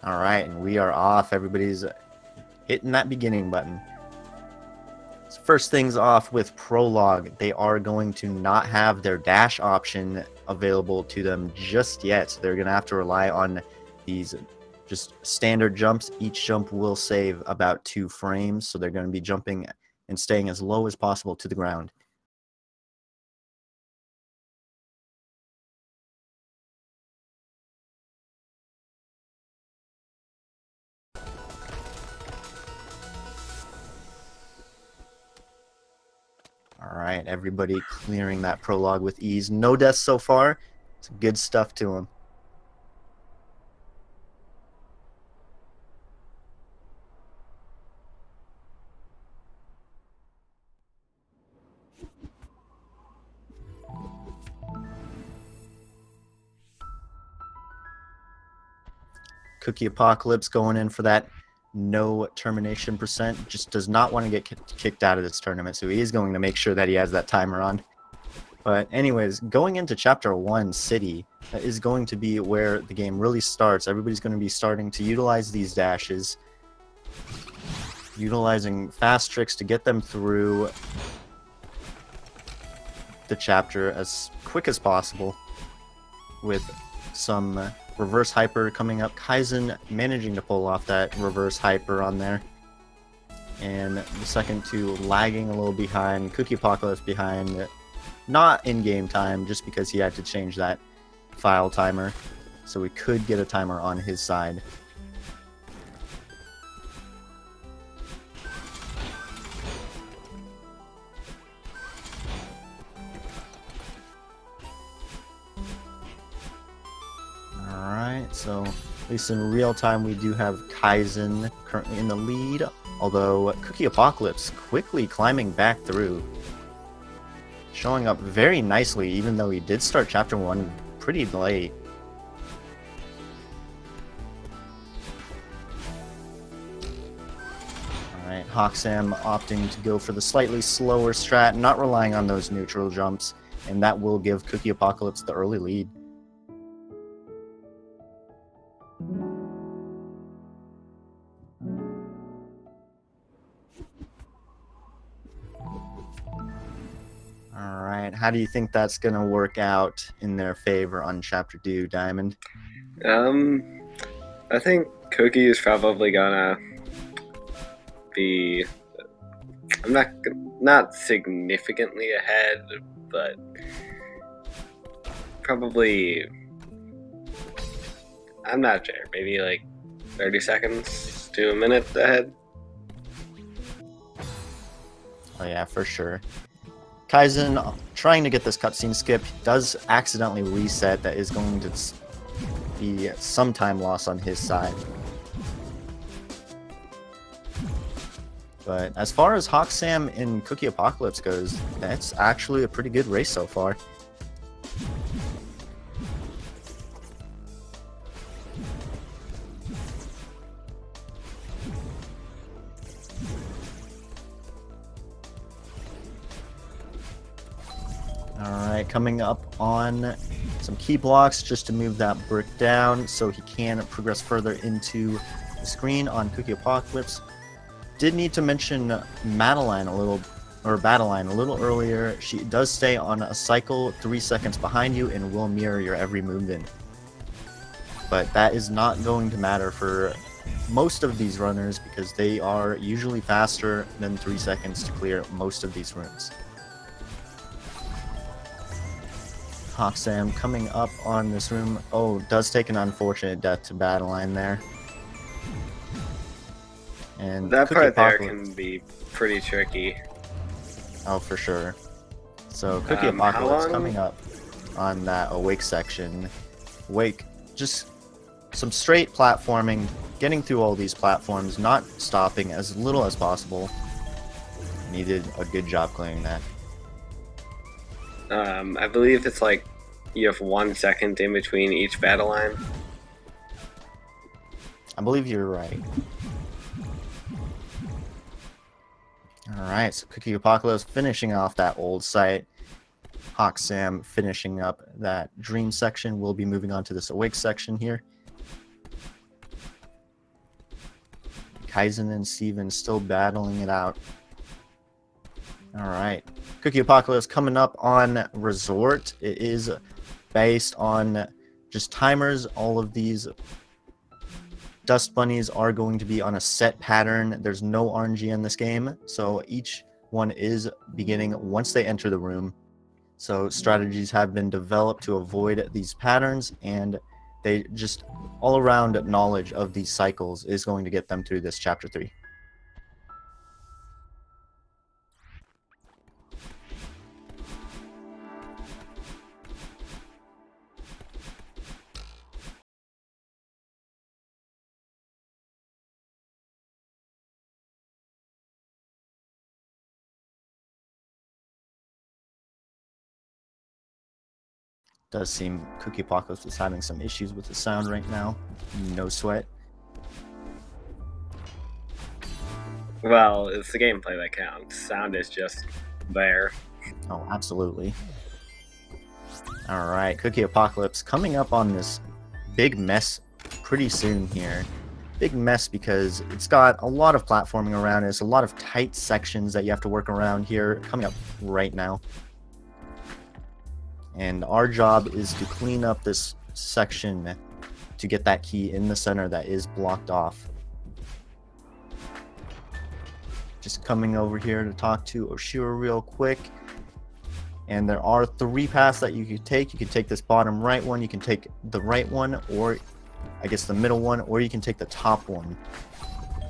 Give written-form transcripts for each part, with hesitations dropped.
All right, and we are off. Everybody's hitting that beginning button. So first things off with Prologue, they are going to not have their dash option available to them just yet. So they're going to have to rely on these just standard jumps. Each jump will save about 2 frames, so they're going to be jumping and staying as low as possible to the ground. All right, everybody clearing that Prologue with ease. No deaths so far. It's good stuff to them. Cookiepocalypse going in for that no termination percent. Just does not want to get kicked out of this tournament, so he is going to make sure that he has that timer on. But anyways, going into Chapter 1 City, that is going to be where the game really starts. Everybody's going to be starting to utilize these dashes, utilizing fast tricks to get them through the chapter as quick as possible, with some reverse hyper coming up. Kaizen managing to pull off that reverse hyper on there. And the second two lagging a little behind. Cookiepocalypse behind. Not in game time, just because he had to change that file timer. So we could get a timer on his side. Alright, so at least in real time we do have Kaizen currently in the lead, although Cookiepocalypse quickly climbing back through. Showing up very nicely, even though he did start Chapter 1 pretty late. Alright, HawkSam opting to go for the slightly slower strat, not relying on those neutral jumps, and that will give Cookiepocalypse the early lead. Alright, how do you think that's going to work out in their favor on Chapter 2, Diamond? I think Cookie is probably gonna be... I'm not significantly ahead, but probably... I'm not sure, maybe like 30 seconds to a minute ahead. Oh yeah, for sure. Kaizen, trying to get this cutscene skip, does accidentally reset. That is going to be some time loss on his side. But as far as HawkSam and Cookiepocalypse goes, that's actually a pretty good race so far. Alright, coming up on some key blocks just to move that brick down so he can progress further into the screen on Cookiepocalypse. Did need to mention Battleline a little earlier. She does stay on a cycle 3 seconds behind you and will mirror your every movement. But that is not going to matter for most of these runners because they are usually faster than 3 seconds to clear most of these rooms. HawkSam coming up on this room. Oh, does take an unfortunate death to Battleline there. And that part there can be pretty tricky. Oh, for sure. So Cookiepocalypse coming up on that Awake section. Awake, just some straight platforming, getting through all these platforms, not stopping as little as possible. And he did a good job clearing that. I believe it's like you have 1 second in between each battle line. I believe you're right. Alright, so Cookiepocalypse finishing off that old site. HawkSam finishing up that dream section. We'll be moving on to this awake section here. Kaizen and Steven still battling it out. Alright. Cookiepocalypse coming up on Resort. It is based on just timers. All of these dust bunnies are going to be on a set pattern. There's no RNG in this game, so each one is beginning once they enter the room. So strategies have been developed to avoid these patterns, and they just all around knowledge of these cycles is going to get them through this chapter 3. Does seem Cookiepocalypse is having some issues with the sound right now. No sweat. Well, it's the gameplay that counts. Sound is just there. Oh, absolutely. Alright, Cookiepocalypse coming up on this big mess pretty soon here. Big mess because it's got a lot of platforming around it. It's a lot of tight sections that you have to work around here coming up right now. And our job is to clean up this section to get that key in the center that is blocked off. Just coming over here to talk to Oshiro real quick. And there are 3 paths that you could take. You can take this bottom right one, you can take the right one, or I guess the middle one, or you can take the top one.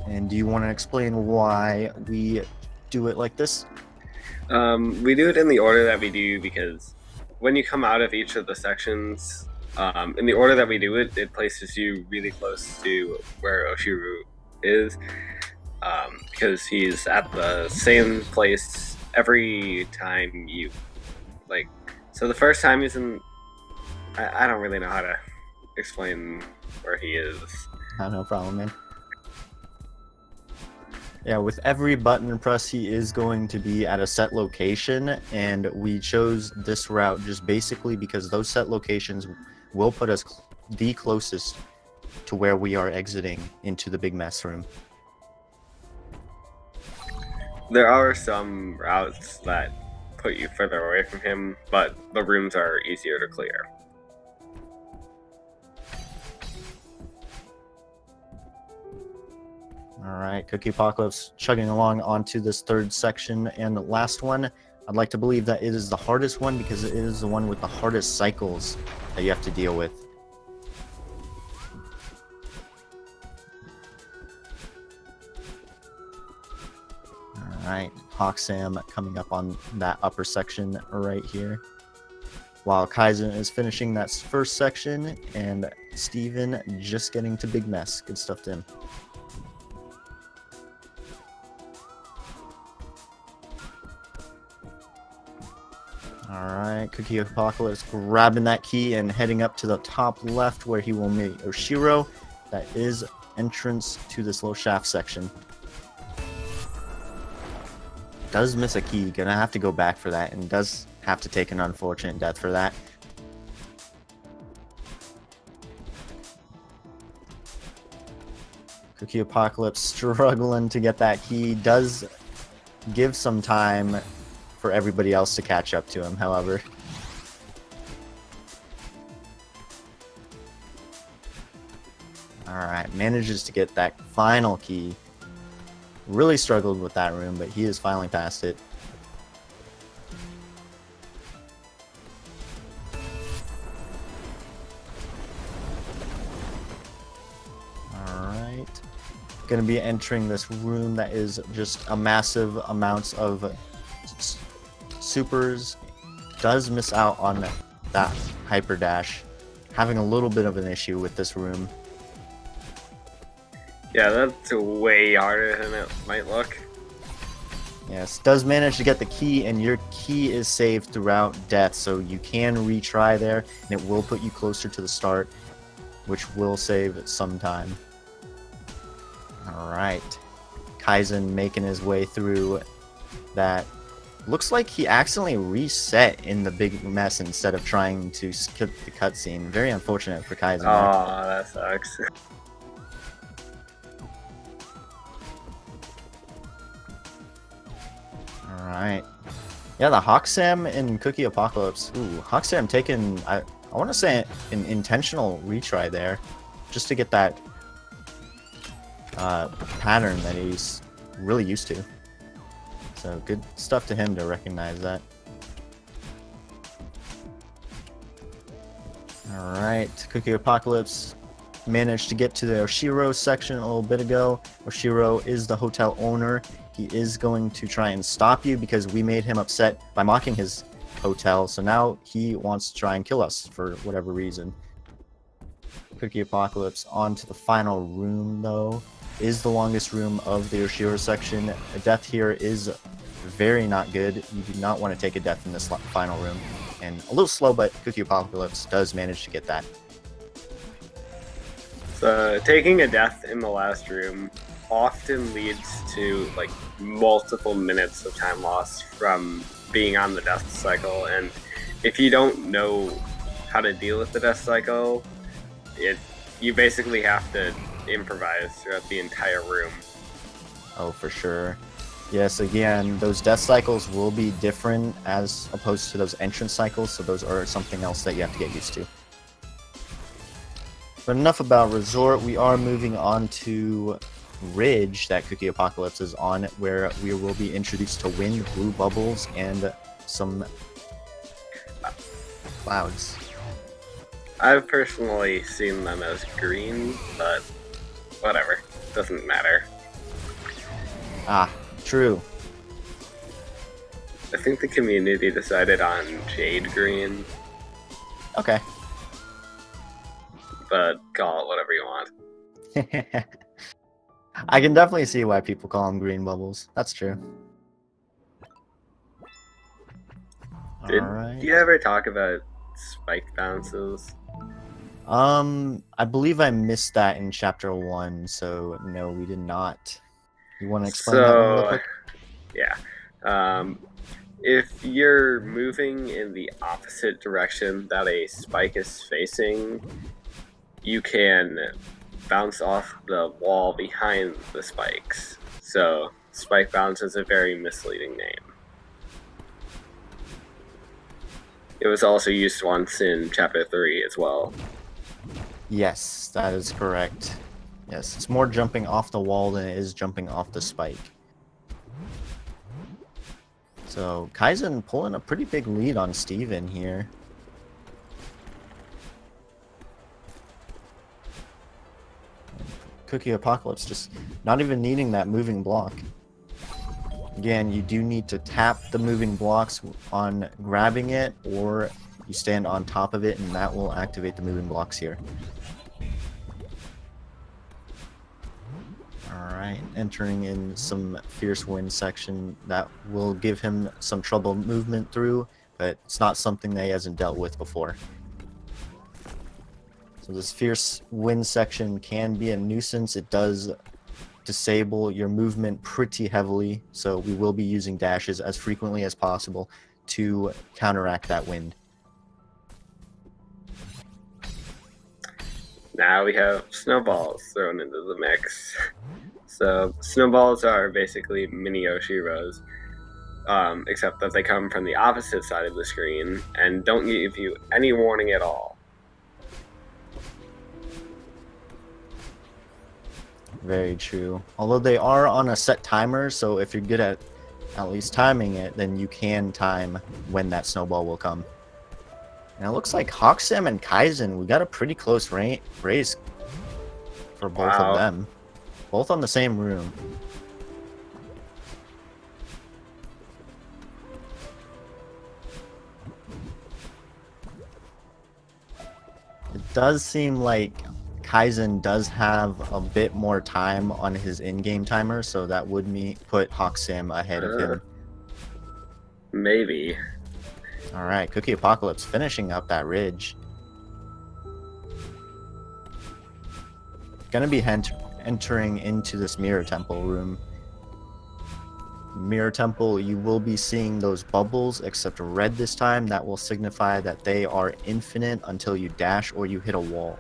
And do you want to explain why we do it like this? We do it in the order that we do because when you come out of each of the sections, in the order that we do it, it places you really close to where Oshiro is, because he's at the same place every time you, like, so the first time he's in, I don't really know how to explain where he is. No problem, man. Yeah, with every button press, he is going to be at a set location, and we chose this route just basically because those set locations will put us the closest to where we are exiting into the big mess room. There are some routes that put you further away from him, but the rooms are easier to clear. Alright, Cookiepocalypse chugging along onto this 3rd section and the last one. I'd like to believe that it is the hardest one because it is the one with the hardest cycles that you have to deal with. Alright, HawkSam coming up on that upper section right here. While Kaizen is finishing that 1st section and Steven just getting to big mess. Good stuff to him. Alright, Cookiepocalypse grabbing that key and heading up to the top left where he will meet Oshiro. That is entrance to this little shaft section. Does miss a key, gonna have to go back for that, and does have to take an unfortunate death for that. Cookiepocalypse struggling to get that key, does give some time for everybody else to catch up to him, however. Alright, manages to get that final key. Really struggled with that room, but he has finally passed it. Alright. Gonna be entering this room that is just a massive amounts of supers. Does miss out on that hyper dash. Having a little bit of an issue with this room. Yeah, that's way harder than it might look. Yes, does manage to get the key, and your key is saved throughout death, so you can retry there, and it will put you closer to the start, which will save some time. Alright. Kaizen making his way through that. Looks like he accidentally reset in the big mess instead of trying to skip the cutscene. Very unfortunate for Kaizen. Oh, that sucks. Alright. Yeah, the HawkSam in Cookiepocalypse. Ooh, HawkSam taking, I want to say an intentional retry there. Just to get that pattern that he's really used to. So good stuff to him to recognize that. Alright, Cookiepocalypse managed to get to the Oshiro section a little bit ago. Oshiro is the hotel owner. He is going to try and stop you because we made him upset by mocking his hotel. So now he wants to try and kill us for whatever reason. Cookiepocalypse on to the final room, though. Is the longest room of the Oshiro section. A death here is very not good. You do not want to take a death in this final room. And a little slow, but Cookiepocalypse does manage to get that. So taking a death in the last room often leads to like multiple minutes of time lost from being on the death cycle, and if you don't know how to deal with the death cycle, you basically have to improvise throughout the entire room. Oh, for sure. Yes, again, those death cycles will be different as opposed to those entrance cycles, so those are something else that you have to get used to. But enough about Resort, we are moving on to Ridge that Cookiepocalypse is on, where we will be introduced to wind, blue bubbles, and some clouds. I've personally seen them as green, but whatever, doesn't matter. Ah, true. I think the community decided on jade green, Okay. but call it whatever you want. I can definitely see why people call them green bubbles. That's true. Did Alright. you ever talk about spike bounces? I believe I missed that in chapter 1, so no, we did not. You want to explain that one real quick? Yeah. If you're moving in the opposite direction that a spike is facing, you can bounce off the wall behind the spikes. So, spike bounce is a very misleading name. It was also used once in chapter 3 as well. Yes, that is correct. Yes, it's more jumping off the wall than it is jumping off the spike. So, Kaizen pulling a pretty big lead on Steven here. Cookiepocalypse just not even needing that moving block. Again, you do need to tap the moving blocks on grabbing it, or you stand on top of it, and that will activate the moving blocks here. Alright, entering in some fierce wind section that will give him some trouble movement through, but it's not something that he hasn't dealt with before. So this fierce wind section can be a nuisance. It does disable your movement pretty heavily, so we will be using dashes as frequently as possible to counteract that wind. Now we have snowballs thrown into the mix. So snowballs are basically mini Oshiros, except that they come from the opposite side of the screen and don't give you any warning at all. Very true. Although they are on a set timer, so if you're good at least timing it, then you can time when that snowball will come. And it looks like HawkSam and Kaizen, we got a pretty close race for both of them. Both on the same room. It does seem like Kaizen does have a bit more time on his in-game timer, so that would put HawkSam ahead of him. Maybe. Alright, Cookiepocalypse finishing up that ridge. Gonna be entering into this Mirror Temple room. Mirror Temple, you will be seeing those bubbles, except red this time. That will signify that they are infinite until you dash or you hit a wall.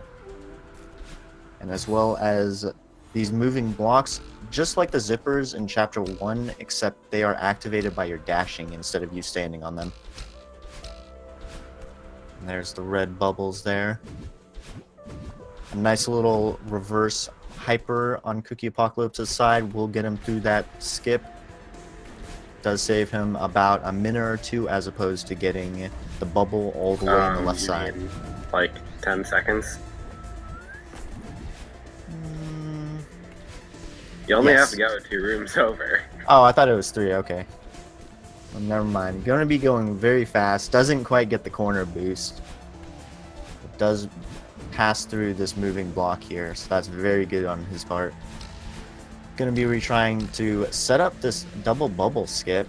And as well as these moving blocks just like the zippers in Chapter 1, except they are activated by your dashing instead of you standing on them. And there's the red bubbles there. A nice little reverse hyper on Cookiepocalypse's side will get him through that skip. Does save him about a minute or two as opposed to getting the bubble all the way on the left side. Like 10 seconds? You only have to go 2 rooms over. Oh, I thought it was 3, okay. Well, never mind. Gonna be going very fast. Doesn't quite get the corner boost. It does pass through this moving block here, so that's very good on his part. Gonna be retrying to set up this double bubble skip.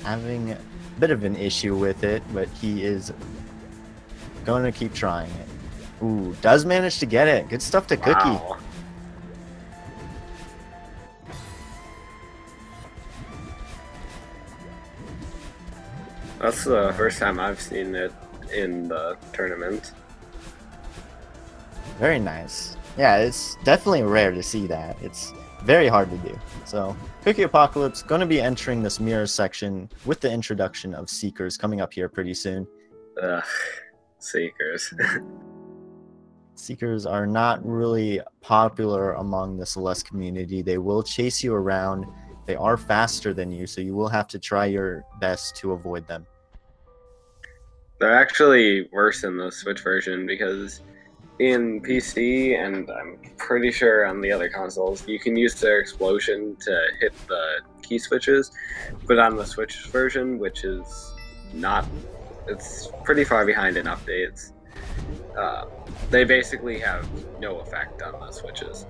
Having a bit of an issue with it, but he is going to keep trying it. Ooh, does manage to get it. Good stuff to Cookie. Wow. That's the first time I've seen it in the tournament. Very nice. Yeah, it's definitely rare to see that. It's very hard to do. So, Cookiepocalypse going to be entering this mirror section with the introduction of Seekers coming up here pretty soon. Ugh, Seekers. Seekers are not really popular among the Celeste community. They will chase you around. They are faster than you, so you will have to try your best to avoid them. They're actually worse in the Switch version because in PC, and I'm pretty sure on the other consoles, you can use their explosion to hit the key switches, but on the Switch version, which is not, it's pretty far behind in updates, they basically have no effect on the switches.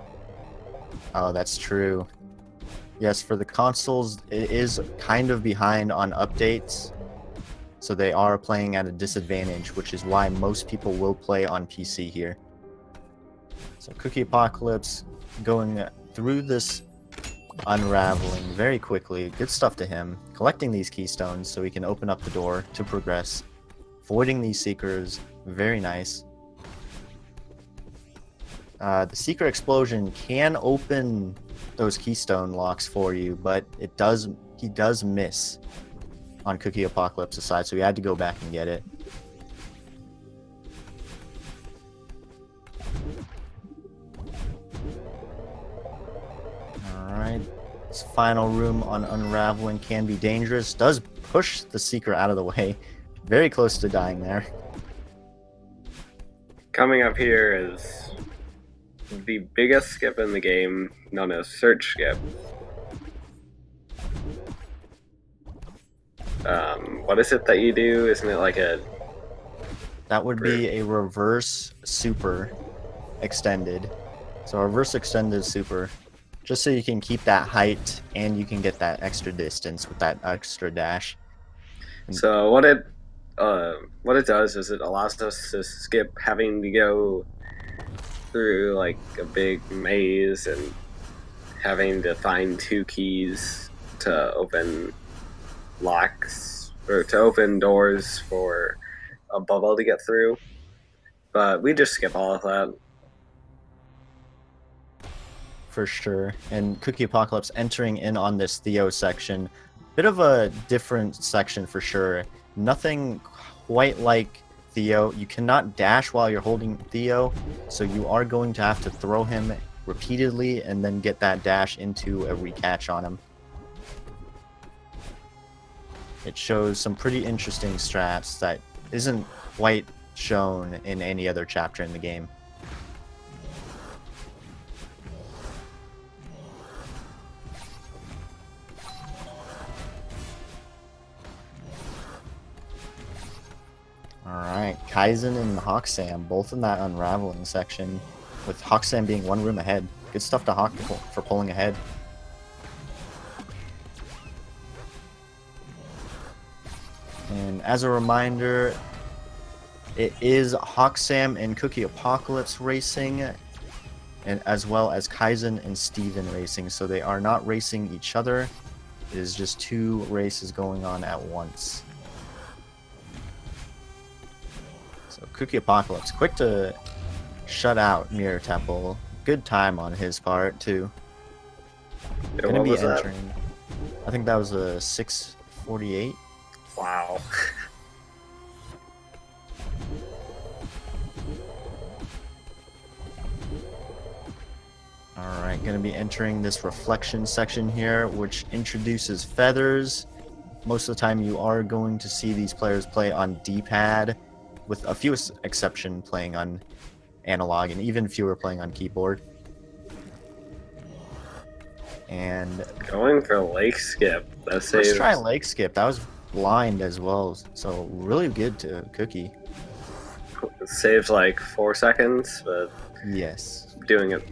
Oh, that's true. Yes, for the consoles, it is kind of behind on updates, so they are playing at a disadvantage, which is why most people will play on PC here. So Cookiepocalypse going through this unraveling very quickly. Good stuff to him. Collecting these keystones so he can open up the door to progress. Avoiding these seekers. Very nice. The Seeker Explosion can open those keystone locks for you, but he does miss on Cookiepocalypse's side, so he had to go back and get it. Alright, this final room on unraveling can be dangerous. Does push the Seeker out of the way. Very close to dying there. Coming up here is the biggest skip in the game, known as Search Skip. What is it that you do? Isn't it like a... That would be a reverse super extended. So a reverse extended super. Just so you can keep that height and you can get that extra distance with that extra dash. So what it does is it allows us to skip having to go through like a big maze and having to find 2 keys to open locks or to open doors for a bubble to get through, but we just skip all of that. For sure. And Cookiepocalypse entering in on this Theo section. Bit of a different section for sure. Nothing quite like Theo. You cannot dash while you're holding Theo, so you are going to have to throw him repeatedly and then get that dash into a recatch on him. It shows some pretty interesting strats that isn't quite shown in any other chapter in the game. Alright, Kaizen and HawkSam, both in that unraveling section, with HawkSam being 1 room ahead. Good stuff to Hawk for pulling ahead. And as a reminder, it is HawkSam and Cookiepocalypse racing, and as well as Kaizen and Steven racing, so they are not racing each other. It is just 2 races going on at once. So Cookiepocalypse, quick to shut out Mirror Temple. Good time on his part too. Yeah, Gonna what be was that? entering. I think that was a 648. Wow. Alright, gonna be entering this reflection section here, which introduces feathers. Most of the time you are going to see these players play on D-pad, with a few exception playing on analog, and even fewer playing on keyboard. And Going for lake skip. That let's saves. try Lake Skip. That was blind as well, so really good to Cookie. Saves like 4 seconds, but Yes. doing it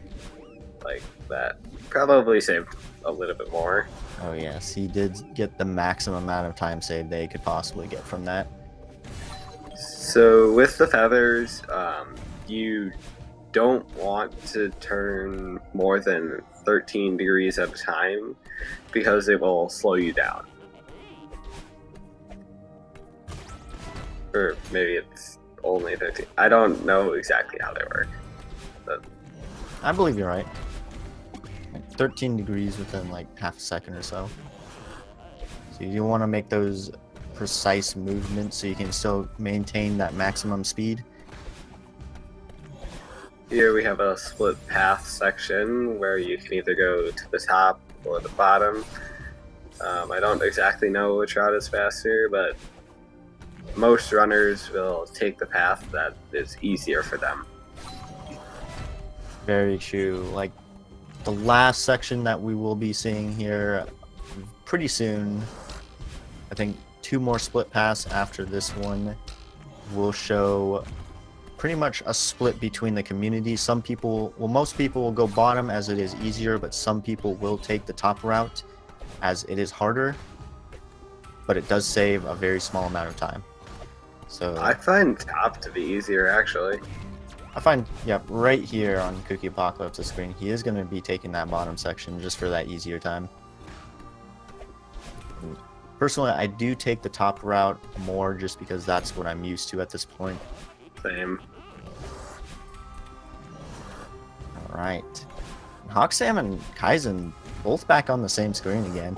like that probably saved a little bit more. Oh yes, he did get the maximum amount of time save they could possibly get from that. So with the feathers, you don't want to turn more than 13 degrees at a time because it will slow you down. Or maybe it's only 13. I don't know exactly how they work. But I believe you're right. Like 13 degrees within like half a second or so. So you want to make those precise movements so you can still maintain that maximum speed. here we have a split path section where you can either go to the top or the bottom. I don't exactly know which route is faster, but most runners will take the path that is easier for them. Very true. Like the last section that we will be seeing here pretty soon, I think 2 more split paths after this one will show pretty much a split between the community. Some people, well, most people will go bottom as it is easier, but some people will take the top route as it is harder, but it does save a very small amount of time. So I find top to be easier, actually. I find, yeah, right here on Cookiepocalypse's screen, he is going to be taking that bottom section just for that easier time. Personally, I do take the top route more just because that's what I'm used to at this point. Same. Alright. HawkSam and Kaizen both back on the same screen again.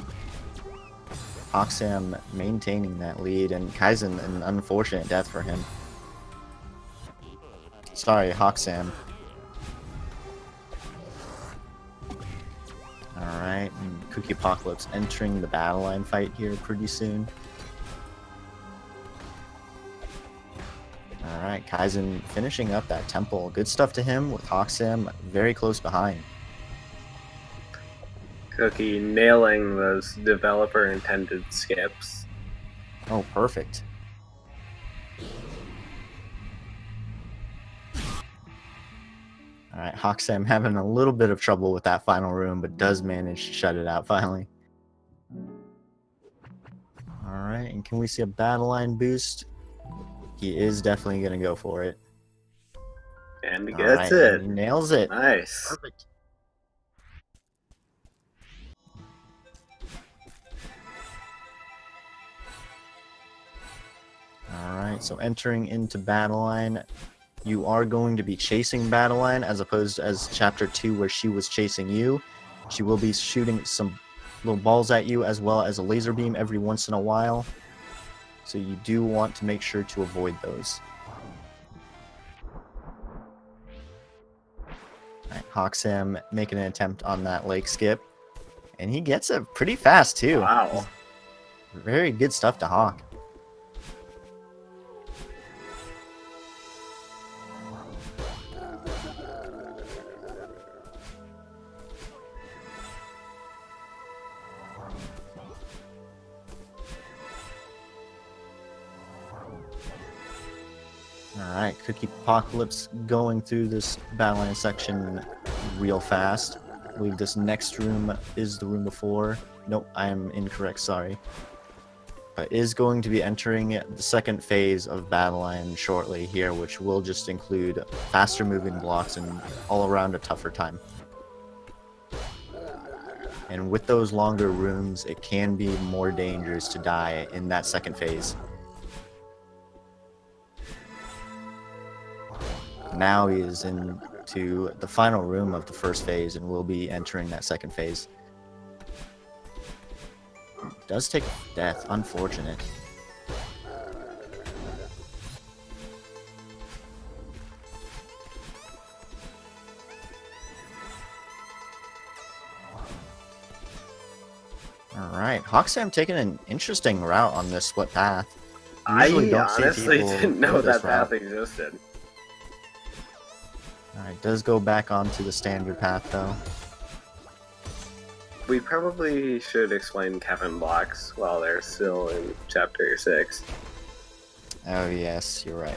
HawkSam maintaining that lead, and Kaizen an unfortunate death for him. Sorry, HawkSam. Alright, and Cookiepocalypse entering the battle line fight here pretty soon. Alright, Kaizen finishing up that temple. Good stuff to him with HawkSam very close behind. Cookie nailing those developer-intended skips. Oh, perfect. Alright, HawkSam having a little bit of trouble with that final room, but does manage to shut it out finally. Alright, and can we see a battle line boost? He is definitely going to go for it. And he All gets right, it. and he nails it. Nice. Perfect. Alright, so entering into battle line, you are going to be chasing battle line as opposed to as chapter 2 where she was chasing you. She will be shooting some little balls at you as well as a laser beam every once in a while. So you do want to make sure to avoid those. Alright, HawkSam making an attempt on that lake skip. And he gets it pretty fast too. Wow. Very good stuff to Hawk. Alright, Cookiepocalypse going through this battle line section real fast. I believe this next room is the room before. Nope, I am incorrect, sorry. But is going to be entering the second phase of battle line shortly here, which will just include faster moving blocks and all around a tougher time. And with those longer rooms, it can be more dangerous to die in that second phase. Now he is into the final room of the first phase and will be entering that second phase. Does take death, unfortunate. Alright, HawkSam taking an interesting route on this split path. I honestly didn't know that path existed. Alright, does go back onto the standard path though. We probably should explain Kevin blocks while they're still in chapter 6. Oh yes, you're right.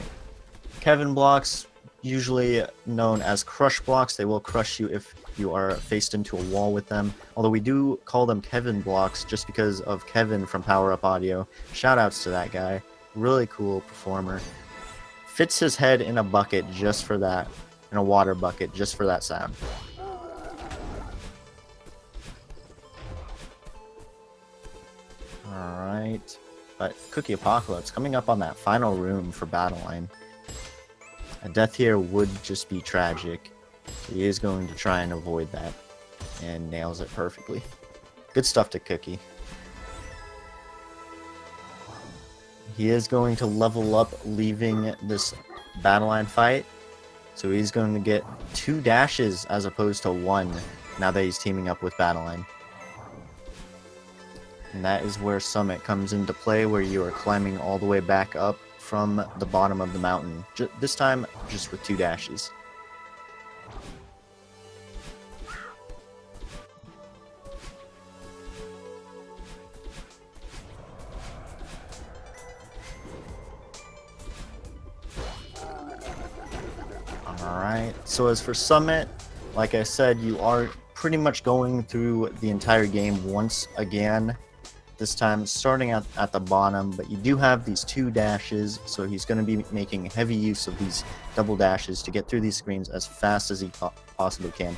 Kevin blocks, usually known as crush blocks, they will crush you if you are faced into a wall with them. Although we do call them Kevin blocks just because of Kevin from Power Up Audio. Shoutouts to that guy. Really cool performer. Fits his head in a bucket just for that. In a water bucket just for that sound. Alright. But Cookiepocalypse coming up on that final room for Battle Line. A death here would just be tragic. He is going to try and avoid that. And nails it perfectly. Good stuff to Cookie. He is going to level up, leaving this Battle Line fight. So he's going to get 2 dashes as opposed to 1 now that he's teaming up with Battle Line. And that is where Summit comes into play, where you are climbing all the way back up from the bottom of the mountain. This time, just with 2 dashes. Alright, so as for Summit, like I said, you are pretty much going through the entire game once again. This time starting at the bottom, but you do have these 2 dashes, so he's going to be making heavy use of these double dashes to get through these screens as fast as he possibly can.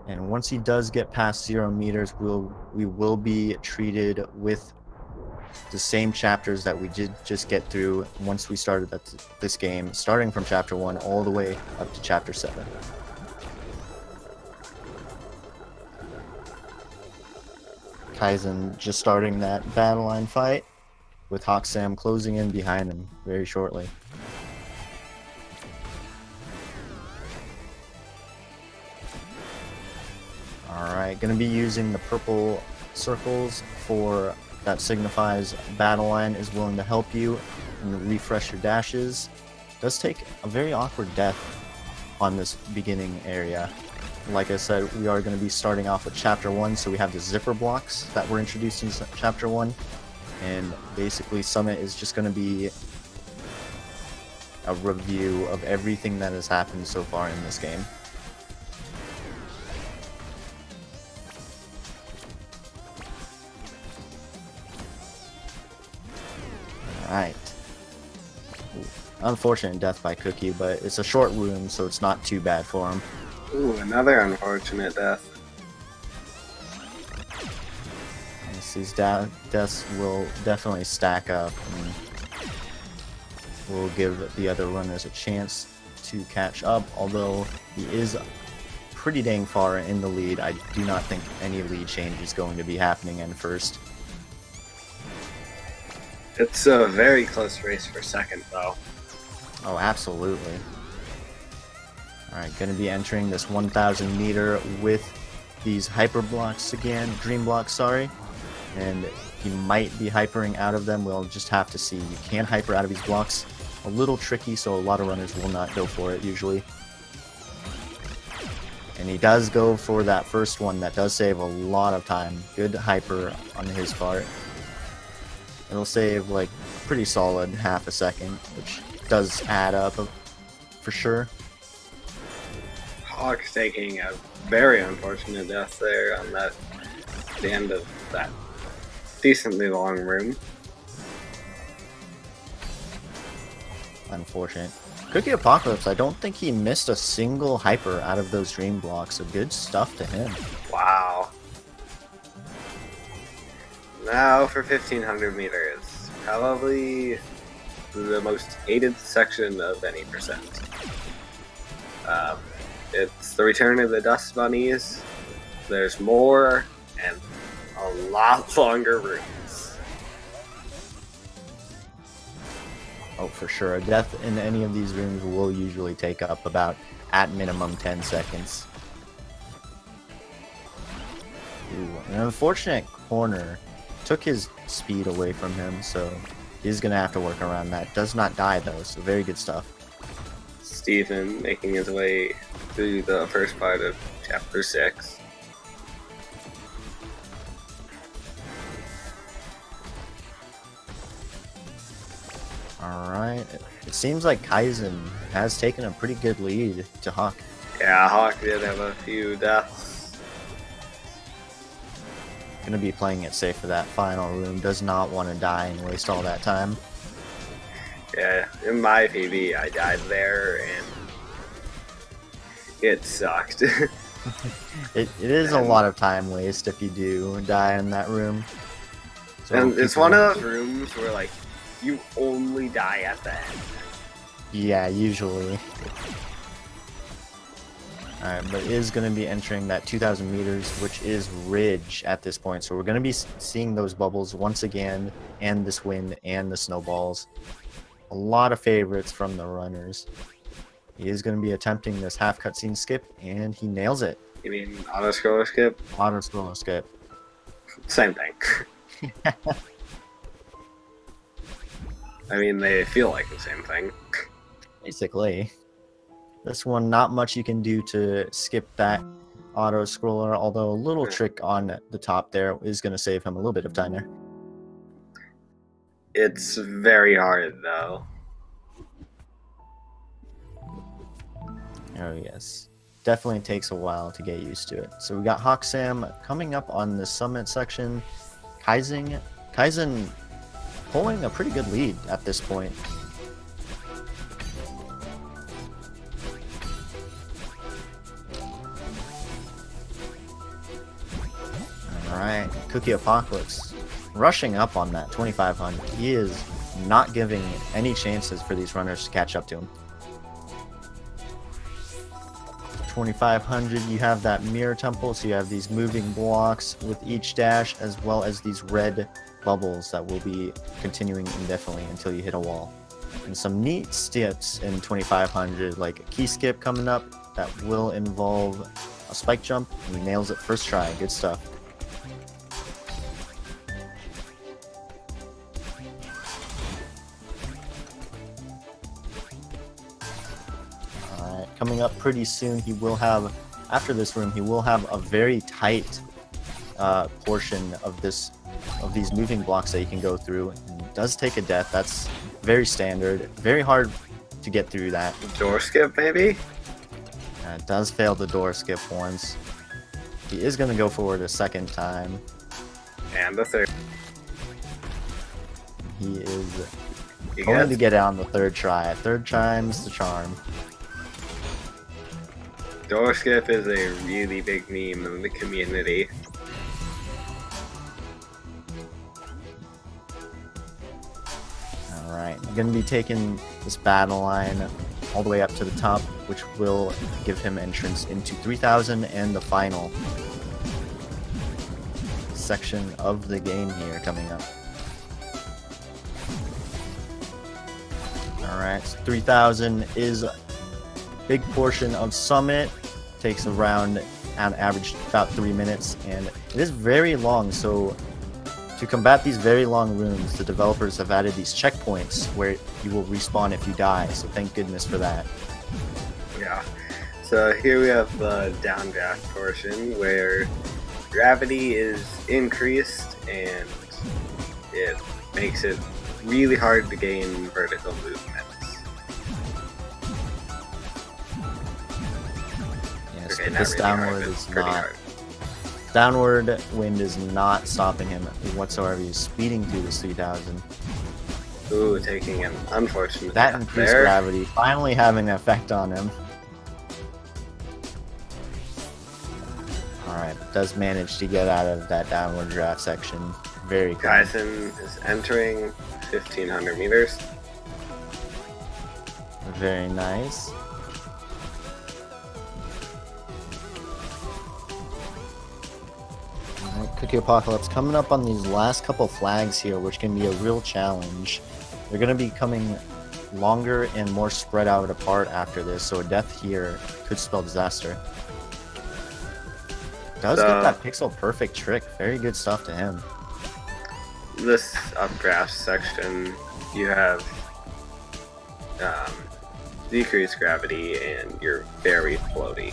And once he does get past 0 meters, we will be treated with the same chapters that we did just get through once we started this game, starting from chapter 1 all the way up to chapter 7. Kaizen just starting that Battle Line fight, with HawkSam closing in behind him very shortly. Alright, gonna be using the purple circles for that signifies Battle Line is willing to help you and refresh your dashes. Does take a very awkward death on this beginning area. Like I said, we are going to be starting off with Chapter 1, so we have the zipper blocks that were introduced in Chapter 1. And basically, Summit is just going to be a review of everything that has happened so far in this game. Alright. Unfortunate death by Cookie, but it's a short room, so it's not too bad for him. Ooh, another unfortunate death. Yes, these deaths will definitely stack up, and will give the other runners a chance to catch up, although he is pretty dang far in the lead. I do not think any lead change is going to be happening in first. It's a very close race for second, though. Oh, absolutely. Alright, going to be entering this 1,000 meter with these hyper blocks again, dream blocks, sorry. And he might be hypering out of them, we'll just have to see. You can hyper out of these blocks. A little tricky, so a lot of runners will not go for it, usually. And he does go for that first one, that does save a lot of time. Good hyper on his part. It'll save, like, pretty solid half a second, which does add up for sure. Hawk taking a very unfortunate death there on the end of that decently long room. Unfortunate. Cookiepocalypse, I don't think he missed a single hyper out of those dream blocks, so good stuff to him. Wow. Now for 1,500 meters. Probably the most hated section of any percent. It's the return of the Dust Bunnies. There's more and a lot longer rooms. Oh, for sure. A death in any of these rooms will usually take up about, at minimum, 10 seconds. Ooh, an unfortunate corner took his speed away from him, so he's going to have to work around that. Does not die, though, so very good stuff. Steven making his way through the first part of Chapter 6. Alright, it seems like Kaizen has taken a pretty good lead to Hawk. Yeah, Hawk did have a few deaths. Gonna be playing it safe for that final room, does not want to die and waste all that time. Yeah, in my PB, I died there, and it sucked. It is a lot of time waste if you do die in that room. So and it's one of those rooms where, like, you only die at the end. Yeah, usually. Alright, but it is going to be entering that 2,000 meters, which is Ridge at this point. So we're going to be seeing those bubbles once again, and this wind, and the snowballs. A lot of favorites from the runners. He is going to be attempting this half cutscene skip, and he nails it. You mean auto-scroller skip? Auto-scroller skip. Same thing. I mean, they feel like the same thing. Basically. This one, not much you can do to skip that auto-scroller, although a little trick on the top there is going to save him a little bit of time there. It's very hard, though. Oh, yes. Definitely takes a while to get used to it. So we got HawkSam coming up on the summit section. Kaizen pulling a pretty good lead at this point. Alright, Cookiepocalypse rushing up on that 2,500. He is not giving any chances for these runners to catch up to him. 2,500, you have that mirror temple, so you have these moving blocks with each dash, as well as these red bubbles that will be continuing indefinitely until you hit a wall. And some neat skips in 2,500, like a key skip coming up that will involve a spike jump, and he nails it first try. Good stuff. Coming up pretty soon, he will have, after this room, he will have a very tight portion of these moving blocks that you can go through. And it does take a death. That's very standard. Very hard to get through that. Door skip, maybe? It does fail the door skip once. He is going to go forward a second time. And the third. He is going to get it on the third try. Third time's the charm. Door skip is a really big meme in the community. Alright, I'm going to be taking this battle line all the way up to the top, which will give him entrance into 3,000 and the final section of the game here coming up. Alright, so 3,000 is a big portion of Summit. Takes around, on average, about 3 minutes, and it is very long, so to combat these very long rooms, the developers have added these checkpoints where you will respawn if you die, so thank goodness for that. Yeah. So here we have the downdraft portion where gravity is increased and it makes it really hard to gain vertical movements. Yes, Okay, but this really downward hard, is pretty not. hard. Downward wind is not stopping him whatsoever. He's speeding through this 3,000. Ooh, taking an unfortunate That death increased there. gravity finally having an effect on him. Alright, does manage to get out of that downward draft section very quickly. Kaizen is entering 1,500 meters. Very nice. Alright, Cookiepocalypse coming up on these last couple flags here, which can be a real challenge. They're going to be coming longer and more spread out apart after this, so a death here could spell disaster. Does get that pixel perfect trick. Very good stuff to him. This updraft section, you have decreased gravity and you're very floaty.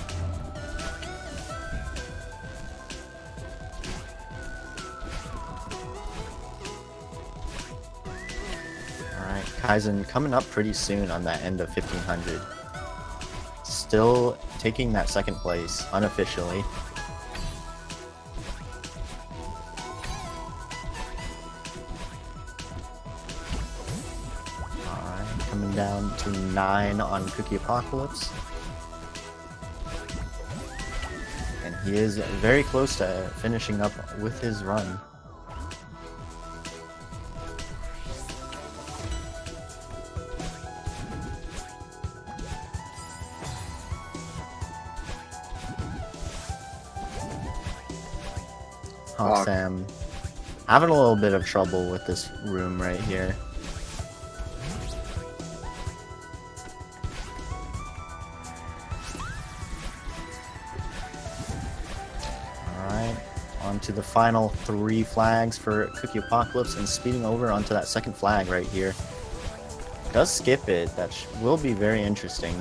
Alright, Kaizen coming up pretty soon on that end of 1500. Still taking that second place unofficially. Coming down to 9 on Cookiepocalypse. And he is very close to finishing up with his run. HawkSam having a little bit of trouble with this room right here. Onto the final 3 flags for Cookiepocalypse and speeding over onto that second flag right here. Does skip it. That will be very interesting.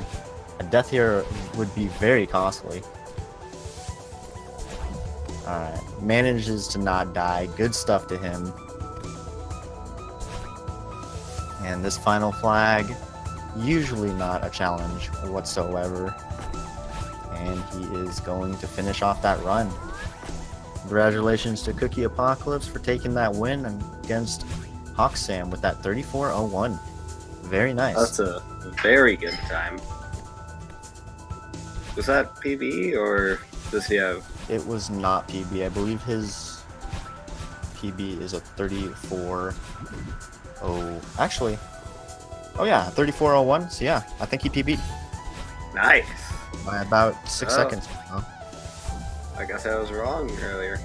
A death here would be very costly. Alright, manages to not die. Good stuff to him. And this final flag, usually not a challenge whatsoever. And he is going to finish off that run. Congratulations to Cookiepocalypse for taking that win against HawkSam with that 34:01. Very nice. That's a very good time. Was that PB or does he have? It was not PB. I believe his PB is a 34. Actually. Oh yeah, 34:01. So yeah, I think he PB'd. Nice. By about 6 seconds. Huh? I guess I was wrong earlier.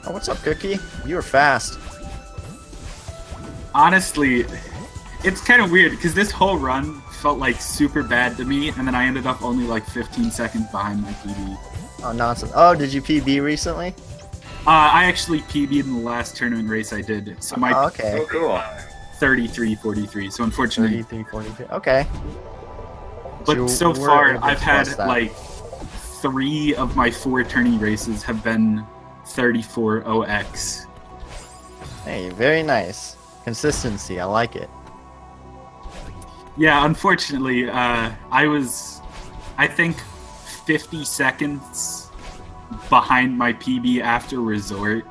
Oh, what's up, Cookie? You were fast. Honestly, it's kind of weird because this whole run felt like super bad to me, and then I ended up only like 15 seconds behind my PB. Oh, nonsense. Oh, did you PB recently? I actually PB'd in the last tournament race I did, so my okay. Oh, cool. 33:43. So unfortunately, 33:43. Okay. But so far, I've had like 3 of my 4 tourney races have been 34:0x. Hey, very nice. Consistency, I like it. Yeah, unfortunately, I was, I think, 50 seconds behind my PB after Resort.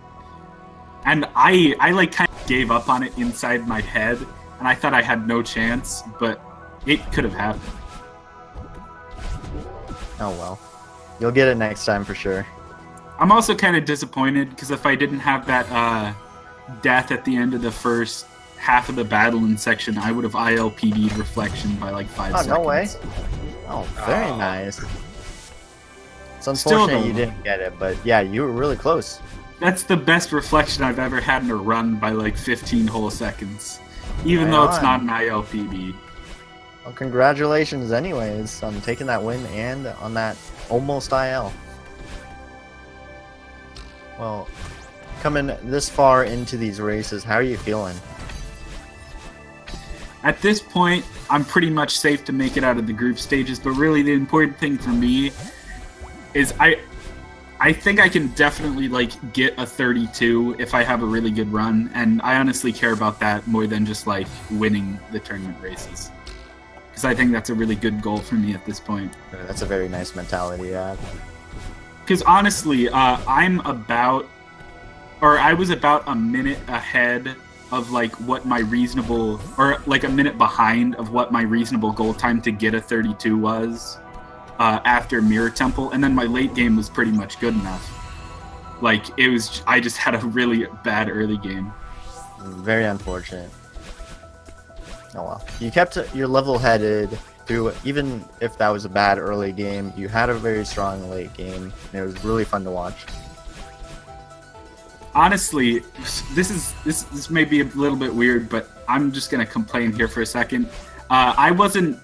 And I like kind of gave up on it inside my head, and I thought I had no chance, but it could have happened. Oh well. You'll get it next time for sure. I'm also kind of disappointed because if I didn't have that death at the end of the first half of the battle in section, I would have ILPD'd Reflection by like 5 seconds. No way. Oh, very nice. It's unfortunate you didn't get it, but yeah, you were really close. That's the best Reflection I've ever had in a run by like 15 whole seconds. Even though it's not an ILPD. Well, congratulations anyways on taking that win and on that almost IL. Well, coming this far into these races, how are you feeling? At this point, I'm pretty much safe to make it out of the group stages, but really the important thing for me is I think I can definitely like get a 32 if I have a really good run, and I honestly care about that more than just like winning the tournament races. Because I think that's a really good goal for me at this point. That's a very nice mentality, yeah. Because honestly, I was about a minute ahead of like what my reasonable, or like a minute behind of what my reasonable goal time to get a 32 was after Mirror Temple, and then my late game was pretty much good enough. Like it was, I just had a really bad early game. Very unfortunate. Oh well. You kept your level-headed through, even if that was a bad early game. You had a very strong late game, and it was really fun to watch. Honestly, this may be a little bit weird, but I'm just gonna complain here for a second. I wasn't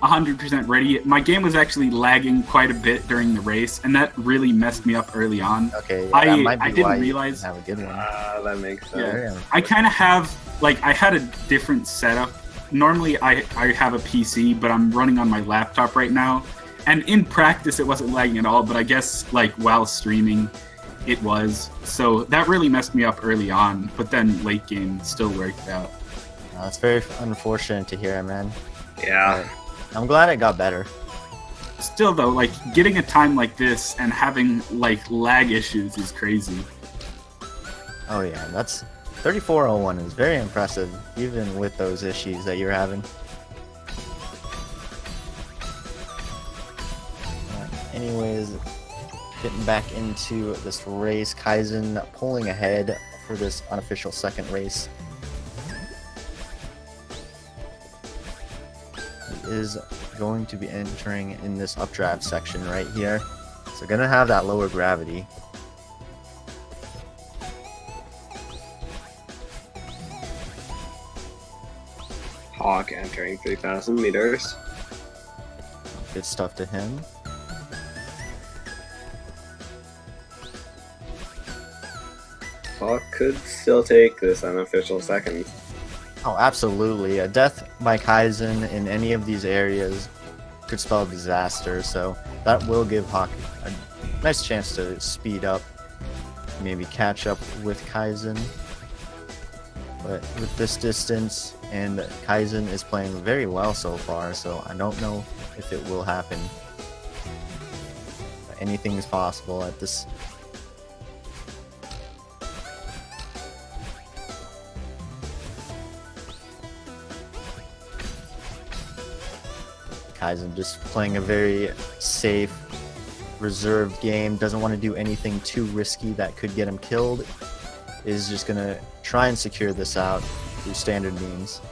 100% ready. My game was actually lagging quite a bit during the race, and that really messed me up early on. Okay, yeah, I didn't realize. Have a good one. That makes sense. Yeah. I kind of have, like, I had a different setup. Normally, I have a PC, but I'm running on my laptop right now. And in practice, it wasn't lagging at all, but I guess, like, while streaming, it was. So that really messed me up early on, but then late game still worked out. That's very unfortunate to hear, man. Yeah. I'm glad it got better. Still, though, like, getting a time like this and having, like, lag issues is crazy. Oh yeah, that's 3401 is very impressive, even with those issues that you're having. Anyways, getting back into this race, Kaizen pulling ahead for this unofficial second race. He is going to be entering in this updraft section right here. So gonna have that lower gravity. Hawk entering 3,000 meters. Good stuff to him. Hawk could still take this unofficial second. Oh, absolutely. A death by Kaizen in any of these areas could spell disaster, so that will give Hawk a nice chance to speed up, maybe catch up with Kaizen. But with this distance, and Kaizen is playing very well so far, so I don't know if it will happen. But anything is possible at this. Kaizen just playing a very safe, reserved game, doesn't want to do anything too risky that could get him killed, is just going to try and secure this out through standard means.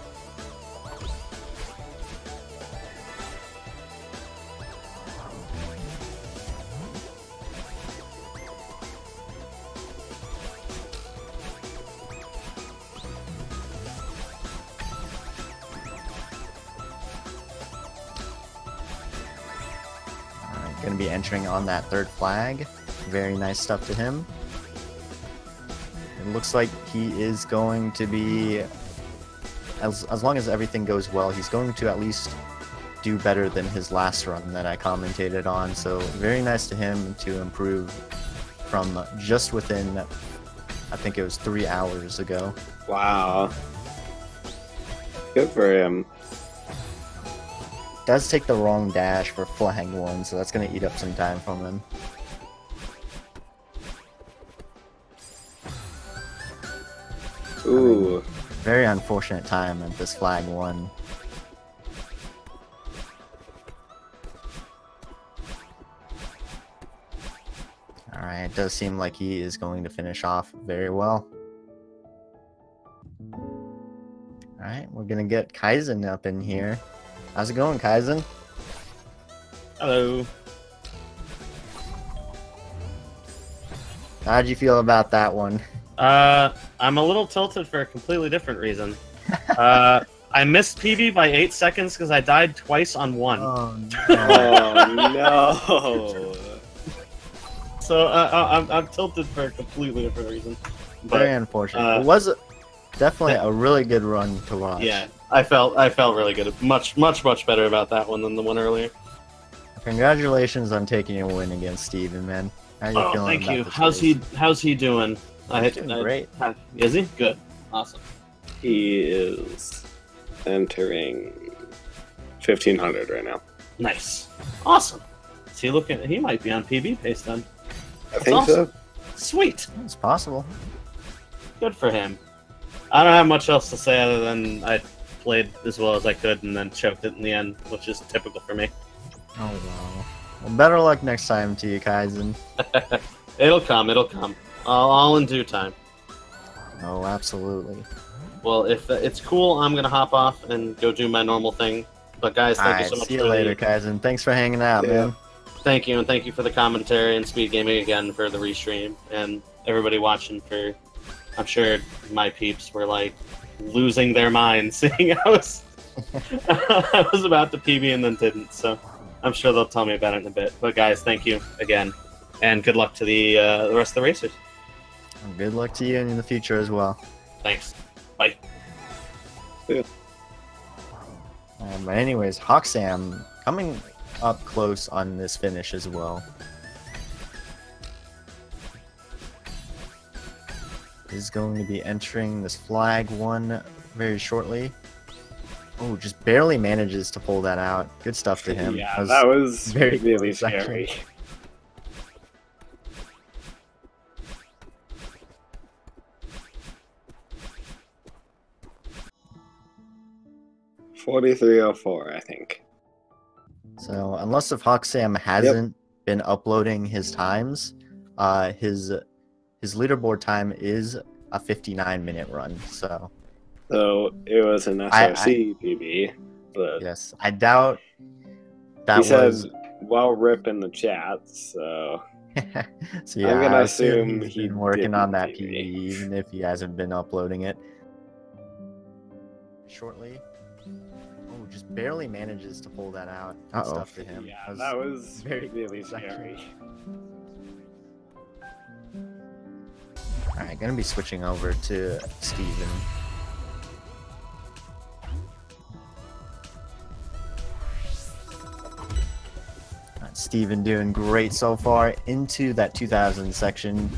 Going to be entering on that third flag. Very nice stuff to him. It looks like he is going to be, as long as everything goes well, he's going to at least do better than his last run that I commentated on. So very nice to him to improve from just within, I think it was 3 hours ago. Wow. Good for him. Does take the wrong dash for flag 1, so that's going to eat up some time from him. Ooh. Very unfortunate time at this flag 1. Alright, it does seem like he is going to finish off very well. Alright, we're going to get Kaizen up in here. How's it going, Kaizen? Hello. How'd you feel about that one? I'm a little tilted for a completely different reason. I missed PB by 8 seconds because I died twice on 1. Oh, no. Oh, no. So I'm tilted for a completely different reason. But, very unfortunate. It was definitely a really good run to watch. Yeah, I felt really good. Much better about that one than the one earlier. Congratulations on taking a win against Steven, man. How are you feeling thank about you. this How's he doing? He's doing great. Is he? Good. Awesome. He is entering 1,500 right now. Nice. Awesome. Is he looking? He might be on PB pace then. I think so. Sweet. It's possible. Good for him. I don't have much else to say other than I played as well as I could and then choked it in the end, which is typical for me. Oh, wow. Well, better luck next time to you, Kaizen. It'll come. All in due time. Oh, absolutely. Well, if it's cool, I'm gonna hop off and go do my normal thing. But guys, thank you so much. See you later, Kaizen. Thanks for hanging out, man. Thank you, and thank you for the commentary and Speed Gaming again for the restream, and everybody watching for. I'm sure my peeps were like losing their minds seeing I was about to PB and then didn't. So I'm sure they'll tell me about it in a bit. But guys, thank you again, and good luck to the rest of the racers. Good luck to you in the future as well. Thanks. Bye. Yeah. But anyways, HawkSam coming up close on this finish as well. Is going to be entering this flag one very shortly. Oh, just barely manages to pull that out. Good stuff to him. Yeah, that was very really close, actually. scary. $43.04, I think. So unless if HawkSam hasn't been uploading his times, his leaderboard time is a 59-minute run. So it was an SRC PB, but yes, I doubt that he was. said, "Well, rip in the chat." So So yeah, I'm gonna I assume he's he's been working on that PB. PB, even if he hasn't been uploading it. Shortly. Oh, just barely manages to pull that out. Good stuff to him. Yeah, that was very really close, actually. scary. Alright, gonna be switching over to Steven. Steven doing great so far into that 2000 section.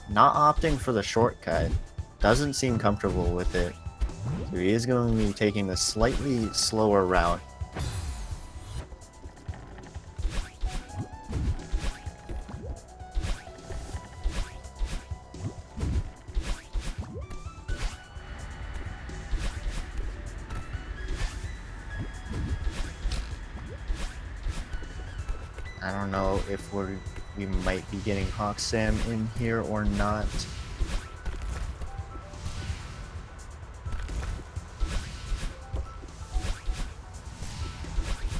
Not opting for the shortcut. Doesn't seem comfortable with it. So he is going to be taking the slightly slower route. I don't know if we might be getting HawkSam in here or not.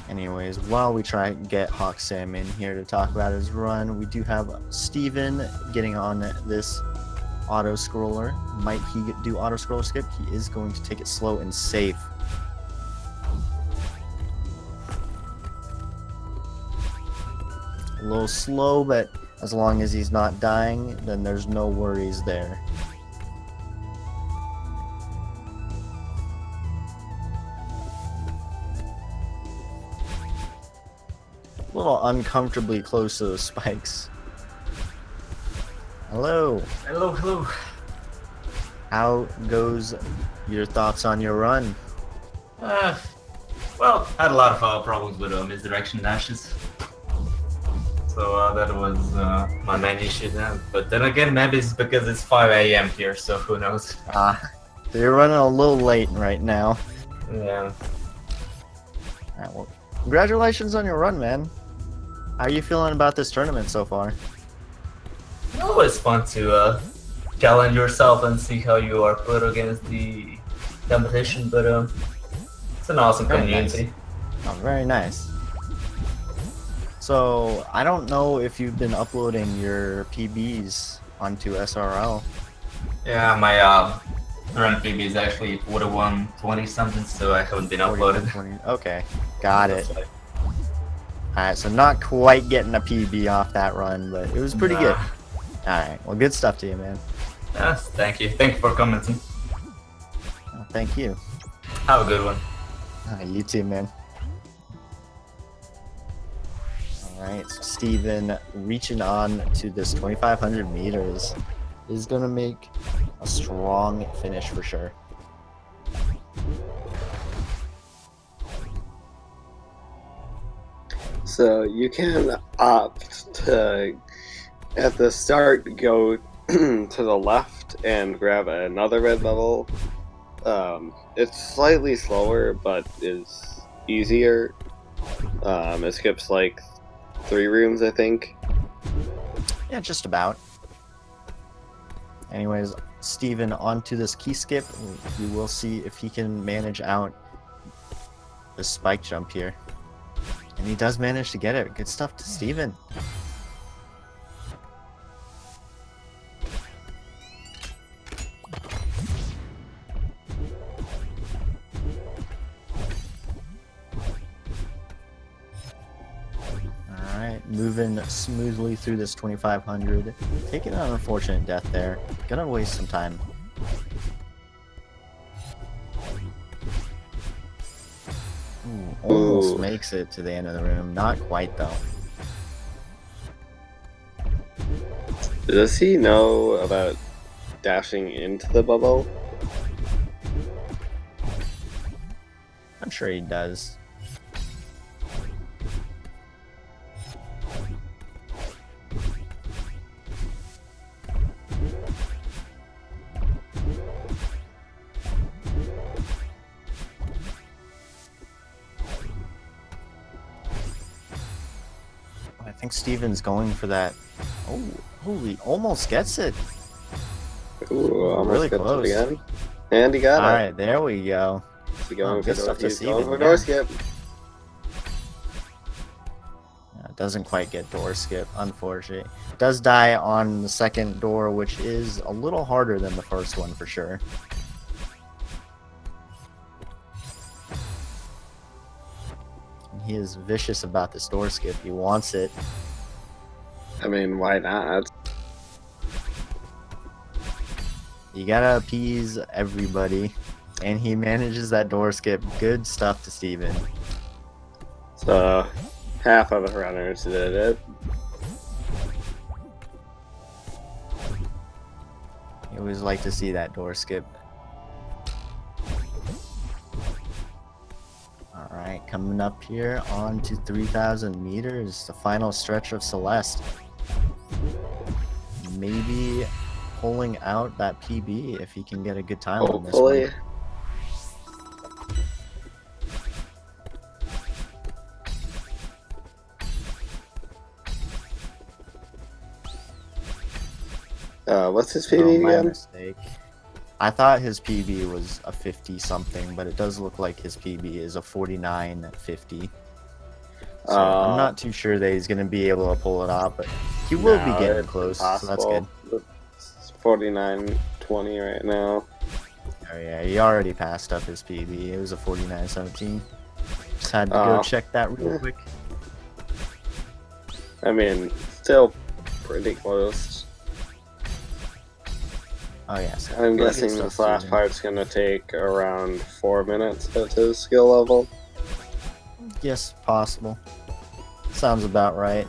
Anyways, while we try and get HawkSam in here to talk about his run, we do have Steven getting on this auto scroller. Might he do auto scroller skip? He is going to take it slow and safe. A little slow, but as long as he's not dying, then there's no worries there. A little uncomfortably close to those spikes. Hello. Hello, hello. How goes your thoughts on your run? Well, I had a lot of problems with misdirection dashes. So that was my main issue then. But then again, maybe it's because it's 5 a.m. here, so who knows. So you're running a little late right now. Yeah. Alright, well, congratulations on your run, man. How are you feeling about this tournament so far? Always fun to challenge yourself and see how you are put against the competition, but it's an awesome community. Nice. Oh, very nice. So, I don't know if you've been uploading your PBs onto SRL. Yeah, my run PB is actually 41.20 something, so I haven't been uploaded. 41.20. Okay, got it. Alright, so not quite getting a PB off that run, but it was pretty good. Alright, well, good stuff to you, man. Yes, thank you. Thank you for commenting. Oh, thank you. Have a good one. You too, man. Alright, so Steven reaching on to this 2,500 meters is going to make a strong finish for sure. So you can opt to, at the start, go to the left and grab another red level. It's slightly slower, but is easier. It skips like 3 rooms, I think. Yeah, just about. Anyways, Steven onto this key skip. We will see if he can manage out the spike jump here. And he does manage to get it. Good stuff to Steven. Alright, moving smoothly through this 2500. Taking an unfortunate death there. Gonna waste some time. Ooh, almost makes it to the end of the room. Not quite though. Does he know about dashing into the bubble? I'm sure he does. I think Steven's going for that. Oh, holy, almost gets it. Ooh, almost Really gets close. it again. And he got it. Alright, there we go. Is he going Oh, for good stuff to he's Steven, going for yeah. door skip. Doesn't quite get door skip, unfortunately. Does die on the second door, which is a little harder than the first one for sure. And he is vicious about this door skip. He wants it. I mean, why not? You gotta appease everybody. And he manages that door skip. Good stuff to Steven. So, half of the runners did it. You always like to see that door skip. Alright, coming up here on to 3,000 meters. The final stretch of Celeste. Maybe pulling out that PB if he can get a good time on this Hopefully. one. What's his Oh, PB my again? mistake. I thought his PB was a 50 something, but it does look like his PB is a 49.50. So I'm not too sure that he's going to be able to pull it off, but he will be getting it's close, so that's good. It's 49.20 right now. Oh yeah, he already passed up his PB. It was a 49.17. Just had to go check that real quick. I mean, still pretty close. Oh yes. I'm guessing this last part's gonna take around 4 minutes at his skill level. Yes, possible. Sounds about right.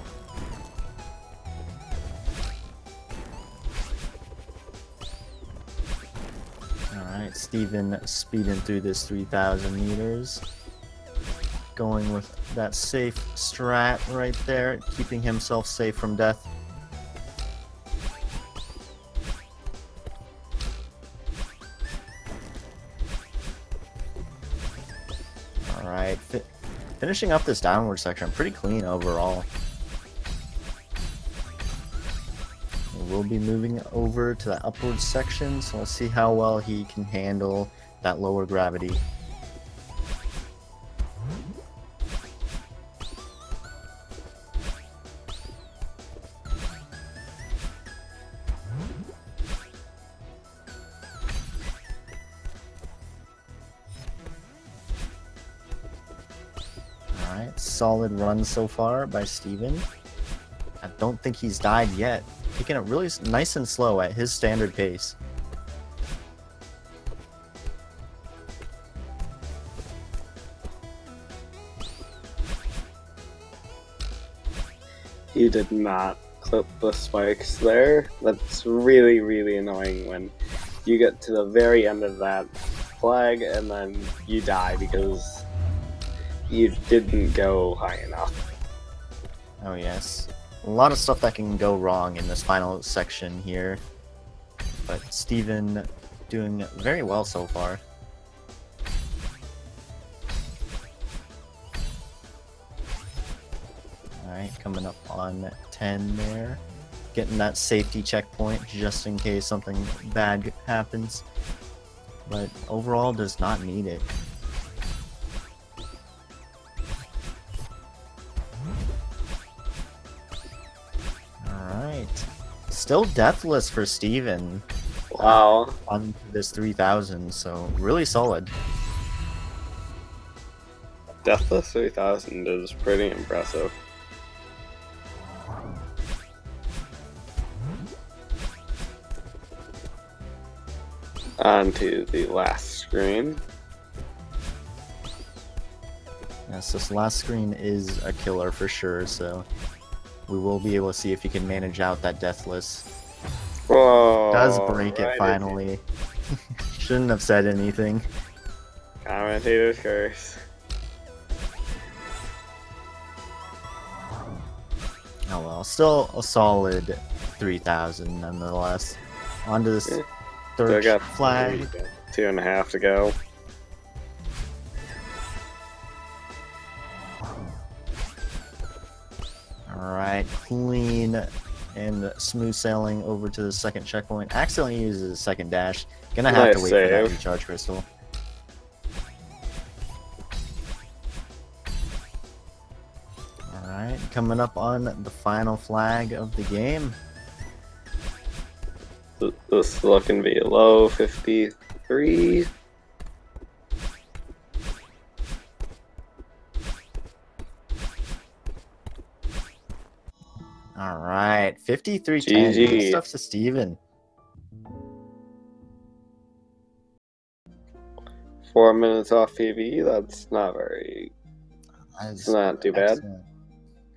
Alright, Steven speeding through this 3,000 meters. Going with that safe strat right there, keeping himself safe from death. Alright, finishing up this downward section pretty clean overall. We'll be moving over to the upward section, so we'll see how well he can handle that lower gravity. Alright, solid run so far by Steven. I don't think he's died yet. Taking it really nice and slow at his standard pace. He did not clip the spikes there. That's really, really annoying when you get to the very end of that flag and then you die because you didn't go high enough. Oh yes. A lot of stuff that can go wrong in this final section here. But Steven doing very well so far. Alright, coming up on 10 there. getting that safety checkpoint just in case something bad happens. But overall, does not need it. Alright. Still deathless for Steven. Wow. On this 3000, so really solid. Deathless 3000 is pretty impressive. On to the last screen. Yes, this last screen is a killer for sure, so we will be able to see if he can manage out that deathless. Whoa! Does break it right finally. Shouldn't have said anything. Commentator's curse. Oh well, still a solid 3000 nonetheless. On to this Still third got flag. 2.5 to go. Alright, clean and smooth sailing over to the second checkpoint. Accidentally uses a second dash. Gonna have Nice to wait for that save. recharge crystal. Alright, coming up on the final flag of the game. This is looking to be a low 53. Alright, 53-10. GG. Good stuff to Steven. 4 minutes off PvE. That's not very. That's It's not too bad. excellent.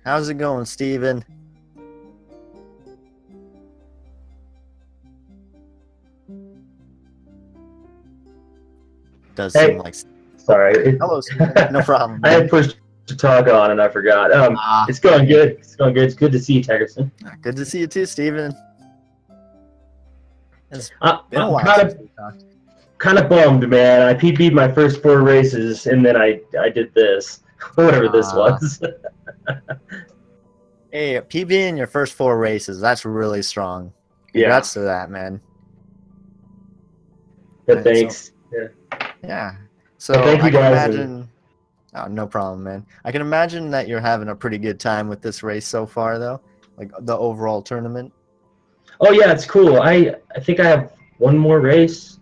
How's it going, Steven? Does Hey. seem like. Sorry. Hello, Steven. No problem. I had pushed to talk on and I forgot. It's going good. It's going good. It's good to see you, Tigerson. Good to see you too, Steven. It's I'm been a while kind since we talked. of bummed, man. I PB'd my first 4 races and then I did this. Whatever this was. Hey, PB in your first 4 races. That's really strong. Yeah. Congrats to that, man. But thanks. Yeah. So Well, thank you I can guys, imagine. Oh, no problem, man. I can imagine that you're having a pretty good time with this race so far, though. Like the overall tournament. Oh yeah, it's cool. I think I have one more race,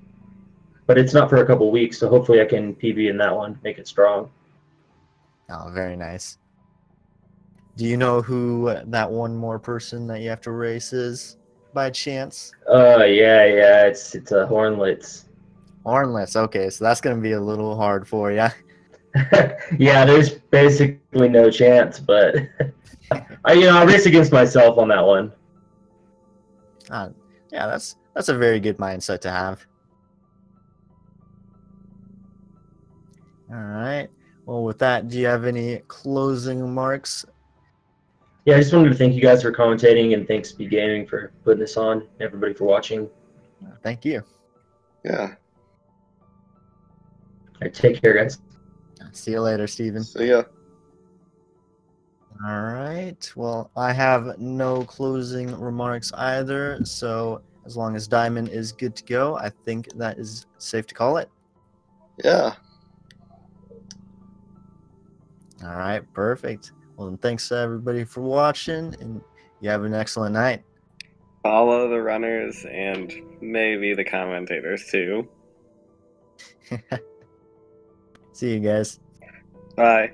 but it's not for a couple weeks, so hopefully I can PB in that one, make it strong. Oh, very nice. Do you know who that one more person that you have to race is, by chance? Yeah, it's a Hornlets. Hornless. Okay, so that's gonna be a little hard for you. Yeah, there's basically no chance, but I race against myself on that one. Yeah, that's a very good mindset to have. All right. Well, with that, do you have any closing remarks? Yeah, I just wanted to thank you guys for commentating and thanks Speed Gaming for putting this on. Everybody for watching. Thank you. Yeah. All right, take care, guys. See you later, Steven. See ya. All right. Well, I have no closing remarks either. So as long as Diamond is good to go, I think that is safe to call it. Yeah. All right. Perfect. Well, then thanks to everybody for watching, and you have an excellent night. Follow the runners and maybe the commentators too. See you guys. Bye.